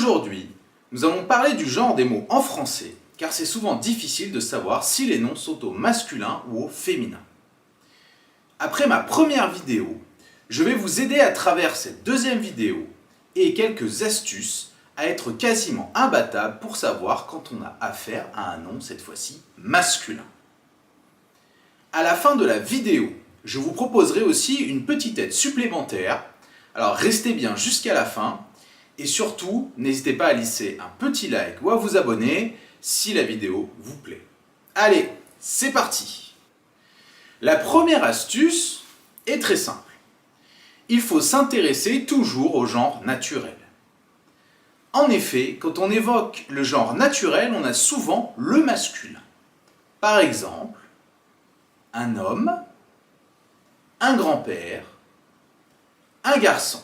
Aujourd'hui, nous allons parler du genre des mots en français, car c'est souvent difficile de savoir si les noms sont au masculin ou au féminin. Après ma première vidéo, je vais vous aider à travers cette deuxième vidéo et quelques astuces à être quasiment imbattable pour savoir quand on a affaire à un nom, cette fois-ci masculin. À la fin de la vidéo, je vous proposerai aussi une petite aide supplémentaire. Alors restez bien jusqu'à la fin et surtout, n'hésitez pas à laisser un petit like ou à vous abonner si la vidéo vous plaît. Allez, c'est parti! La première astuce est très simple. Il faut s'intéresser toujours au genre naturel. En effet, quand on évoque le genre naturel, on a souvent le masculin. Par exemple, un homme, un grand-père, un garçon.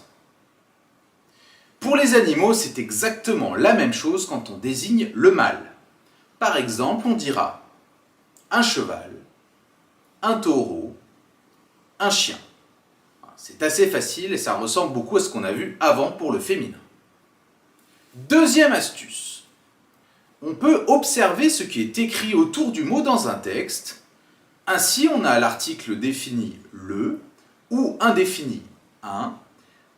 Pour les animaux, c'est exactement la même chose quand on désigne le mâle. Par exemple, on dira un cheval, un taureau, un chien. C'est assez facile et ça ressemble beaucoup à ce qu'on a vu avant pour le féminin. Deuxième astuce. On peut observer ce qui est écrit autour du mot dans un texte. Ainsi, on a l'article défini le ou indéfini un,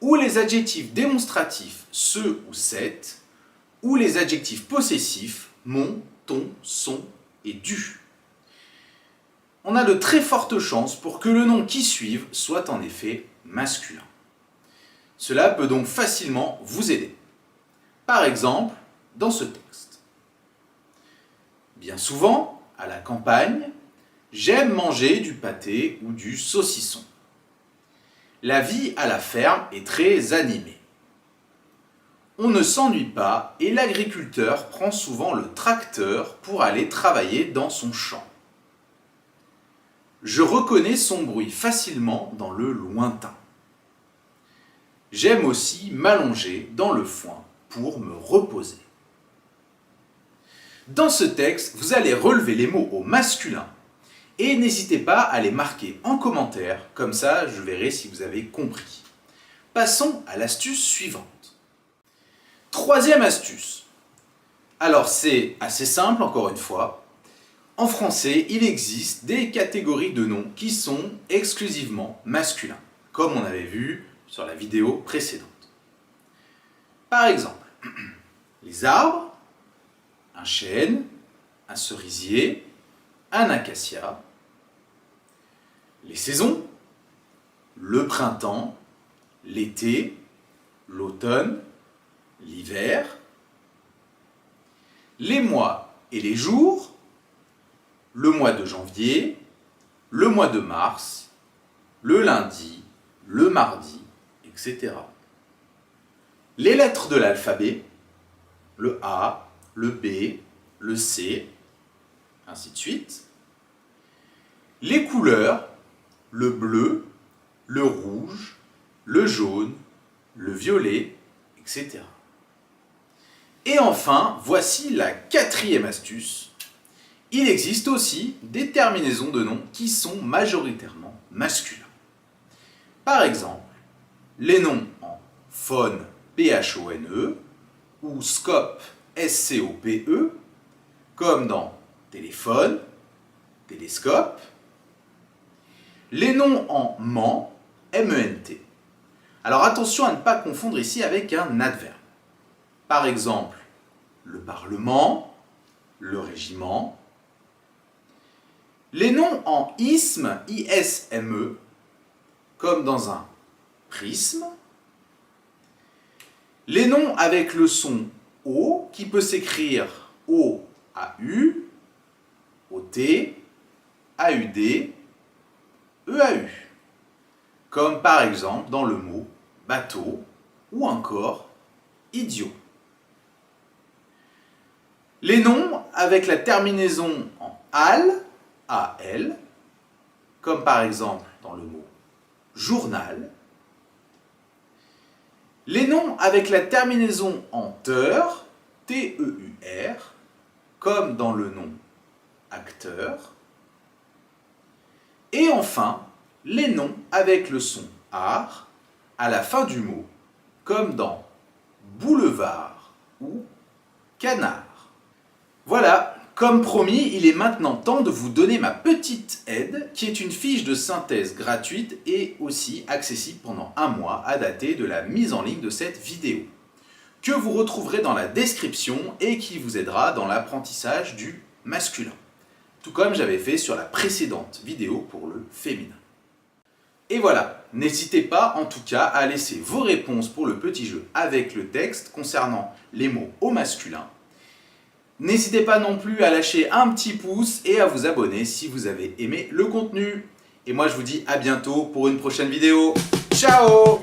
ou les adjectifs démonstratifs ce ou cette, ou les adjectifs possessifs mon, ton, son et du. On a de très fortes chances pour que le nom qui suive soit en effet masculin. Cela peut donc facilement vous aider. Par exemple, dans ce texte. Bien souvent, à la campagne, j'aime manger du pâté ou du saucisson. La vie à la ferme est très animée. On ne s'ennuie pas et l'agriculteur prend souvent le tracteur pour aller travailler dans son champ. Je reconnais son bruit facilement dans le lointain. J'aime aussi m'allonger dans le foin pour me reposer. Dans ce texte, vous allez relever les mots au masculin et n'hésitez pas à les marquer en commentaire, comme ça je verrai si vous avez compris. Passons à l'astuce suivante. Troisième astuce. Alors c'est assez simple encore une fois. En français, il existe des catégories de noms qui sont exclusivement masculins, comme on avait vu sur la vidéo précédente. Par exemple, les arbres, un chêne, un cerisier, un acacia. Les saisons, le printemps, l'été, l'automne, l'hiver. Les mois et les jours, le mois de janvier, le mois de mars, le lundi, le mardi, etc. Les lettres de l'alphabet, le A, le B, le C, ainsi de suite. Les couleurs, le bleu, le rouge, le jaune, le violet, etc. Et enfin, voici la quatrième astuce. Il existe aussi des terminaisons de noms qui sont majoritairement masculins. Par exemple, les noms en phone, P-H-O-N-E, ou scope, S-C-O-P-E, comme dans téléphone, télescope. Les noms en ment, M-E-N-T. Alors attention à ne pas confondre ici avec un adverbe. Par exemple, le parlement, le régiment. Les noms en isme, I-S-M-E, comme dans un prisme. Les noms avec le son O, qui peut s'écrire O-A-U, O-T, A-U-D, E-A-U, comme par exemple dans le mot bateau ou encore idiot. Les noms avec la terminaison en al, A-L, comme par exemple dans le mot journal. Les noms avec la terminaison en teur, T-E-U-R, comme dans le nom acteur. Et enfin, les noms avec le son art à la fin du mot, comme dans boulevard ou canard. Voilà, comme promis, il est maintenant temps de vous donner ma petite aide, qui est une fiche de synthèse gratuite et aussi accessible pendant un mois à dater de la mise en ligne de cette vidéo, que vous retrouverez dans la description et qui vous aidera dans l'apprentissage du masculin, tout comme j'avais fait sur la précédente vidéo pour le féminin. Et voilà, n'hésitez pas en tout cas à laisser vos réponses pour le petit jeu avec le texte concernant les mots au masculin. N'hésitez pas non plus à lâcher un petit pouce et à vous abonner si vous avez aimé le contenu. Et moi je vous dis à bientôt pour une prochaine vidéo. Ciao!